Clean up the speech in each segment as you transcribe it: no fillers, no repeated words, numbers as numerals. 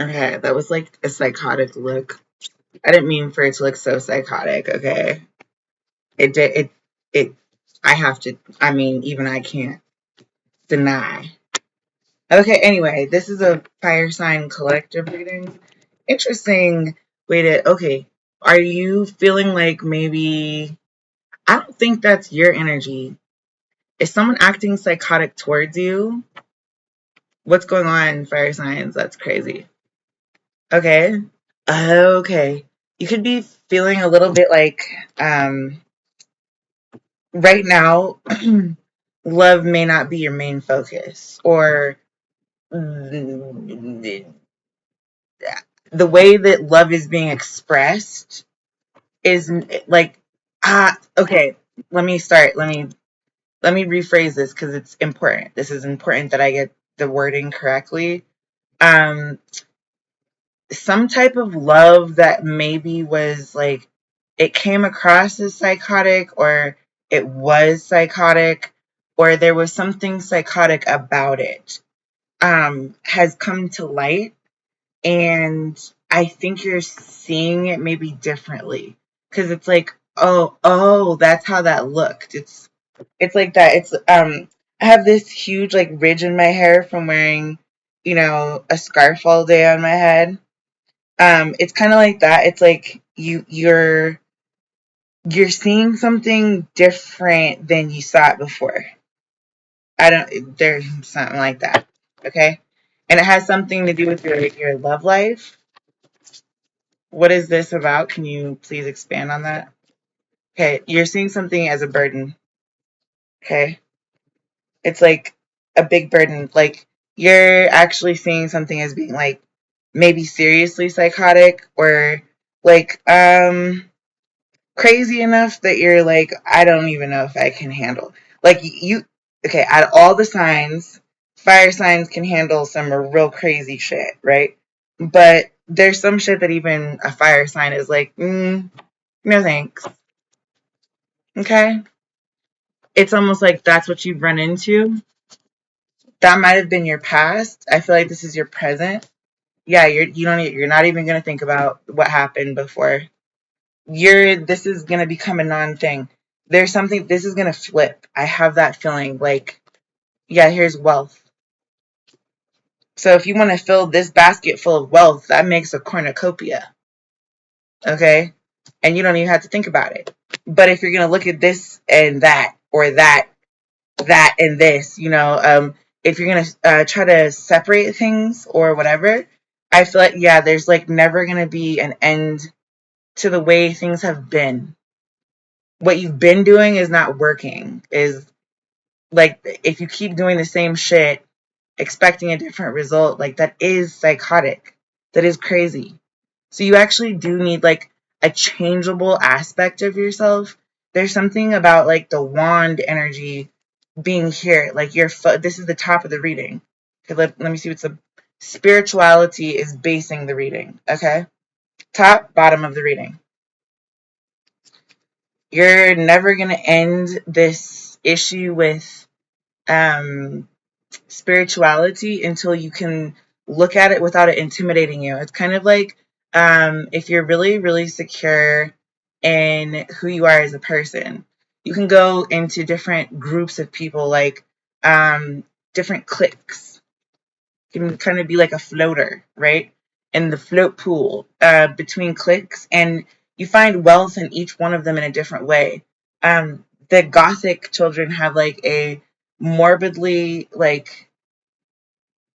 Okay, that was like a psychotic look. I didn't mean for it to look so psychotic, okay? It did it I have to I mean, even I can't deny. Okay, anyway, this is a fire sign collective reading. Interesting way to okay. Are you feeling like maybe I don't think that's your energy. Is someone acting psychotic towards you? What's going on, fire signs? That's crazy. Okay. Okay. You could be feeling a little bit like right now love may not be your main focus or the way that love is being expressed is like okay, let me rephrase this because it's important. This is important that I get the wording correctly. um some type of love that maybe was like it came across as psychotic or it was psychotic or there was something psychotic about it has come to light, and I think you're seeing it maybe differently because it's like oh that's how that looked. It's like that. It's I have this huge like ridge in my hair from wearing a scarf all day on my head. It's kind of like that. It's like you're seeing something different than you saw it before. I don't there's something like that. Okay? And it has something to do with your love life. What is this about? Can you please expand on that? Okay, you're seeing something as a burden. Okay? It's like a big burden. Like you're actually seeing something as being like maybe seriously psychotic or like crazy enough that you're like, I don't even know if I can handle. Like you, okay, out of all the signs, fire signs can handle some real crazy shit, right? But there's some shit that even a fire sign is like, no thanks. Okay? It's almost like that's what you've run into. That might have been your past. I feel like this is your present. Yeah, you're not even gonna think about what happened before. This is gonna become a non thing. There's something this is gonna flip. I have that feeling like yeah, here's wealth. So if you want to fill this basket full of wealth, that makes a cornucopia. Okay? And you don't even have to think about it. But if you're gonna look at this and that or that and this, if you're gonna try to separate things or whatever, I feel like yeah, there's like never gonna be an end to the way things have been. What you've been doing is not working. Is like if you keep doing the same shit, expecting a different result, like that is psychotic. That is crazy. So you actually do need like a changeable aspect of yourself. There's something about like the wand energy being here, like this is the top of the reading. Okay, let me see what's the spirituality is basing the reading. Okay, top, bottom of the reading. You're never gonna end this issue with spirituality until you can look at it without it intimidating you. It's kind of like if you're really, really secure in who you are as a person, you can go into different groups of people, like different cliques. You can kind of be like a floater, right? In the float pool between cliques, and you find wealth in each one of them in a different way. The gothic children have like a morbidly like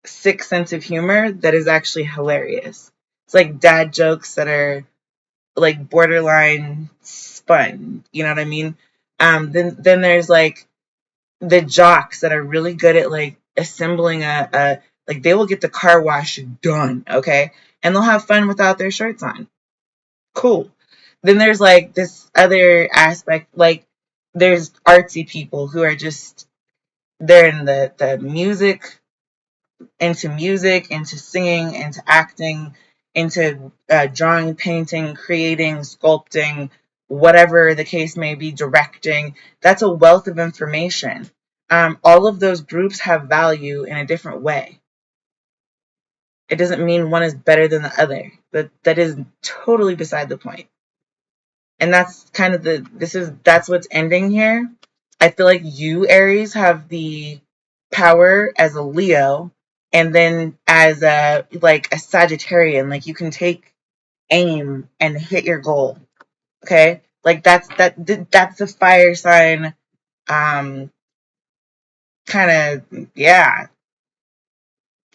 sick sense of humor that is actually hilarious. It's like dad jokes that are like borderline spun. You know what I mean? Then there's like the jocks that are really good at like assembling a like they will get the car wash done, okay? And they'll have fun without their shirts on. Cool. Then there's like this other aspect, like there's artsy people who are just they're in the music, into singing, into acting, into drawing, painting, creating, sculpting, whatever the case may be, directing. That's a wealth of information. All of those groups have value in a different way. It doesn't mean one is better than the other. That is totally beside the point. And that's kind of that's what's ending here. I feel like you, Aries, have the power as a Leo, and then as a Sagittarian, like you can take aim and hit your goal. Okay? Like that's the fire sign kind of, yeah,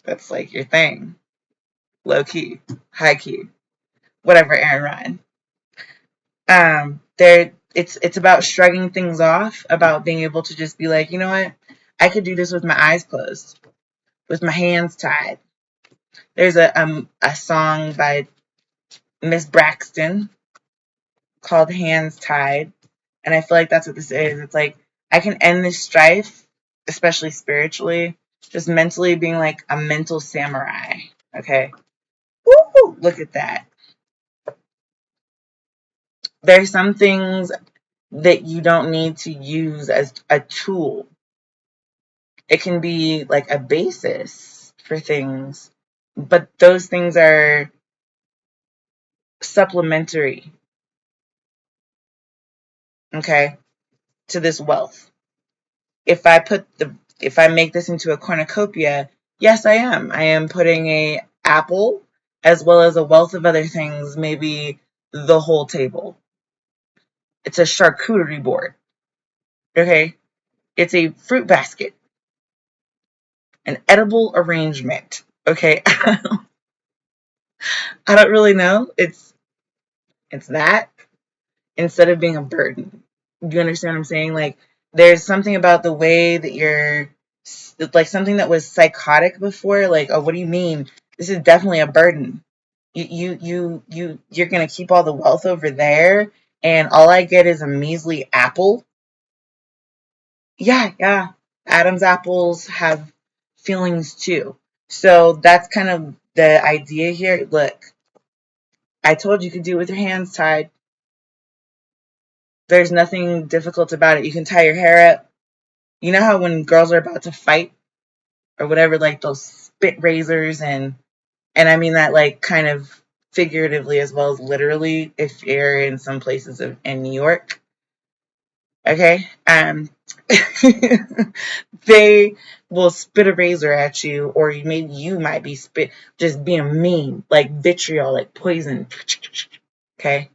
that's like your thing. Low key, high key, whatever, Aaron Ryan. It's about shrugging things off, about being able to just be like, you know what, I could do this with my eyes closed, with my hands tied. There's a song by Miss Braxton called Hands Tied, and I feel like that's what this is. It's like I can end this strife, especially spiritually, just mentally being like a mental samurai. Okay. Woo! Look at that. There's some things that you don't need to use as a tool. It can be like a basis for things, but those things are supplementary, okay, to this wealth. If I make this into a cornucopia, yes, I am. I am putting a apple as well as a wealth of other things, maybe the whole table. It's a charcuterie board, okay? It's a fruit basket, an edible arrangement, okay? I don't really know. It's that instead of being a burden. Do you understand what I'm saying? Like, there's something about the way that you're, like, something that was psychotic before. Like, oh, what do you mean? This is definitely a burden. You're gonna keep all the wealth over there, and all I get is a measly apple. Yeah, yeah. Adam's apples have feelings too. So that's kind of the idea here. Look, I told you could do it with your hands tied. There's nothing difficult about it. You can tie your hair up. You know how when girls are about to fight or whatever, like those spit razors, and I mean that like kind of figuratively as well as literally if you're in some places in New York. Okay? They will spit a razor at you, or maybe you might be just being mean, like vitriol, like poison. Okay?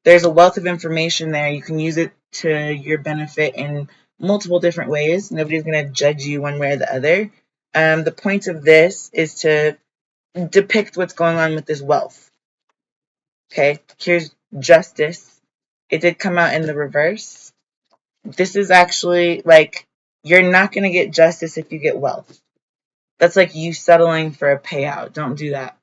There's a wealth of information there. You can use it to your benefit in multiple different ways. Nobody's going to judge you one way or the other. The point of this is to depict what's going on with this wealth. Okay, here's justice. It did come out in the reverse. This is actually like, you're not going to get justice if you get wealth. That's like you settling for a payout. Don't do that.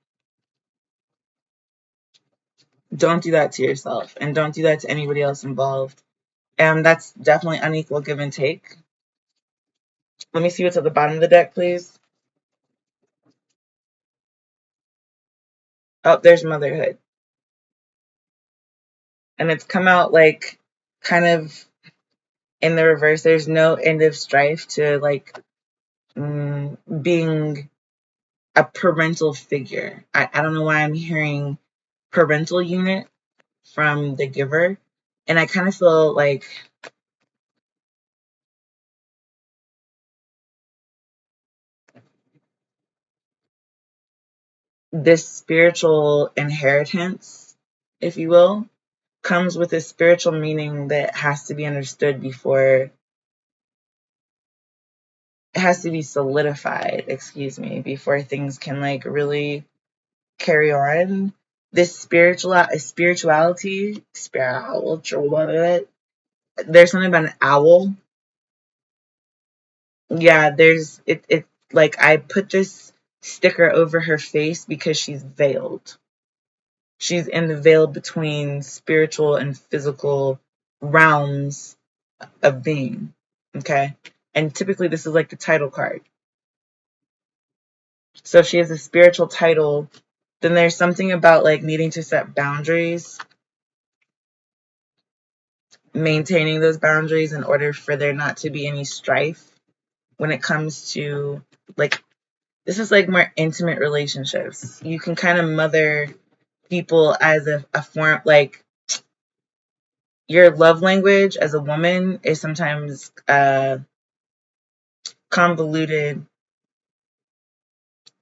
Don't do that to yourself, and don't do that to anybody else involved. That's definitely unequal give and take. Let me see what's at the bottom of the deck, please. Oh, there's motherhood. And it's come out like kind of in the reverse. There's no end of strife to like being a parental figure. I don't know why I'm hearing parental unit from the giver. And I kind of feel like this spiritual inheritance, if you will, comes with a spiritual meaning that has to be understood before it has to be solidified, before things can like really carry on. This spiritual, there's something about an owl. Yeah, it like I put this sticker over her face because she's veiled. She's in the veil between spiritual and physical realms of being. Okay. And typically this is like the title card. So if she has a spiritual title, then there's something about like needing to set boundaries, maintaining those boundaries in order for there not to be any strife when it comes to like This is like more intimate relationships. You can kind of mother people as a form, like your love language as a woman is sometimes convoluted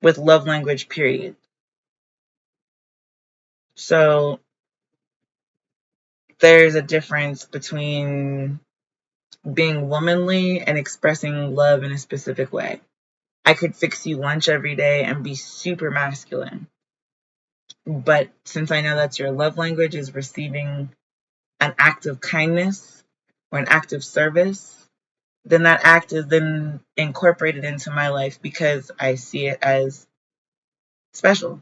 with love language, period. So there's a difference between being womanly and expressing love in a specific way. I could fix you lunch every day and be super masculine. But since I know that's your love language is receiving an act of kindness or an act of service, then that act is then incorporated into my life because I see it as special.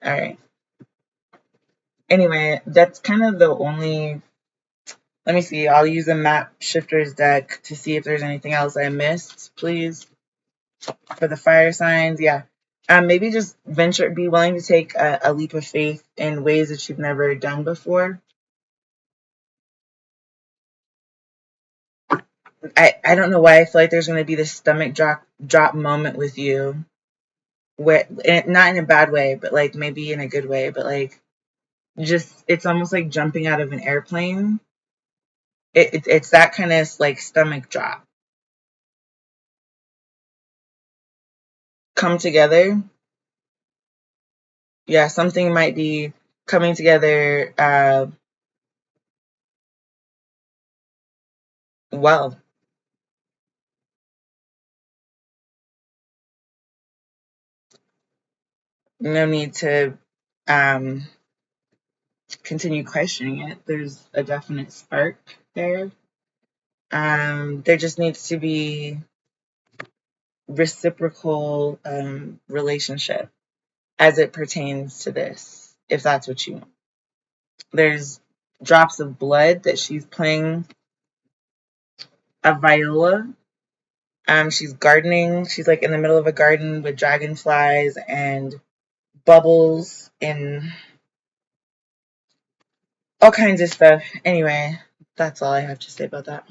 All right. Anyway, that's kind of the only. Let me see. I'll use a map shifters deck to see if there's anything else I missed, please. For the fire signs, yeah. Maybe just be willing to take a leap of faith in ways that you've never done before. I don't know why I feel like there's going to be this stomach drop moment with you, where not in a bad way, but like maybe in a good way, but like just it's almost like jumping out of an airplane. It's that kind of like stomach drop. Come together. Yeah, something might be coming together well. No need to um, continue questioning it. There's a definite spark there. There just needs to be reciprocal relationship as it pertains to this, if that's what you want. There's drops of blood that she's playing a viola. She's gardening. She's like in the middle of a garden with dragonflies and bubbles and all kinds of stuff. Anyway, that's all I have to say about that.